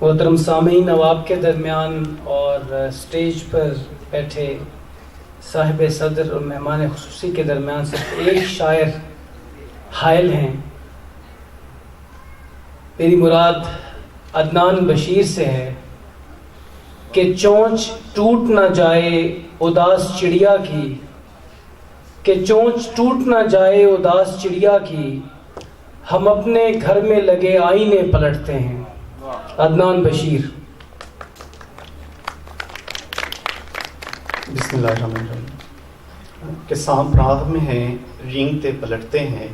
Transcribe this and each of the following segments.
محترم سامعین، نواب کے درمیان اور اسٹیج پر بیٹھے صاحب صدر اور مہمان خصوصی کے درمیان صرف ایک شاعر حائل ہیں. میری مراد عدنان بشیر سے ہے کہ چونچ ٹوٹ نہ جائے اداس چڑیا کی، کہ چونچ ٹوٹ نہ جائے اداس چڑیا کی، ہم اپنے گھر میں لگے آئینے پلٹتے ہیں. عدنان بشیر. بسم اللہ الرحمن الرحیم. کہ سانپ راہ میں ہیں رینگتے پلٹتے ہیں،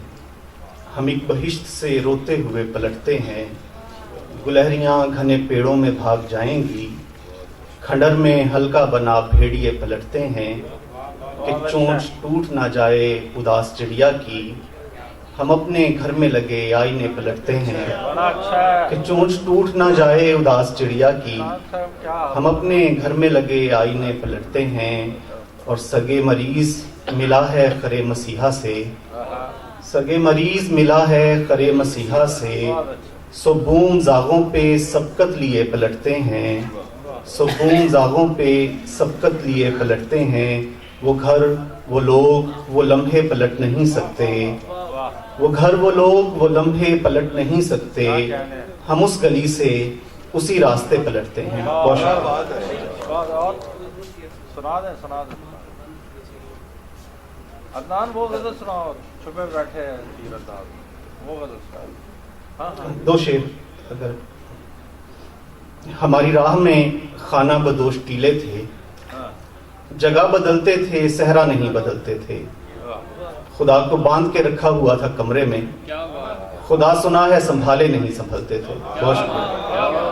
ہم ایک بہشت سے روتے ہوئے پلٹتے ہیں. گلہریاں گھنے پیڑوں میں بھاگ جائیں گی، کھنڈر میں ہلکا بنا بھیڑیے پلٹتے ہیں. کہ چونچ ٹوٹ نہ جائے اداس چڑیا کی، ہم اپنے گھر میں لگے آئینے پلٹتے ہیں. کہ چونچ ٹوٹ نہ جائے اداس چڑیا کی، ہم اپنے گھر میں لگے آئینے پلٹتے ہیں. اور سگے مریض ملا ہے خرے مسیحا سے، سگے مریض ملا ہے خرے مسیحا سے، سو بوم زاغوں پہ سبقت لیے پلٹتے ہیں. سو بوم زاغوں پہ سبقت لیے پلٹتے ہیں. وہ گھر وہ لوگ وہ لمحے پلٹ نہیں سکتے، وہ گھر وہ لوگ وہ لمحے پلٹ نہیں سکتے. ہم اس گلی سے اسی راستے پلٹتے ہیں. بہت عدنان وہ غزل سناؤ، چھپے بیٹھے ہیں تیرنداز، وہ غزل سناؤ. دو شعر. اگر ہماری راہ میں خانہ بدوش ٹیلے تھے، جگہ بدلتے تھے صحرا نہیں بدلتے تھے. خدا کو باندھ کے رکھا ہوا تھا کمرے میں، خدا سنا ہے سنبھالے نہیں سنبھلتے تھے. بہت شکریہ.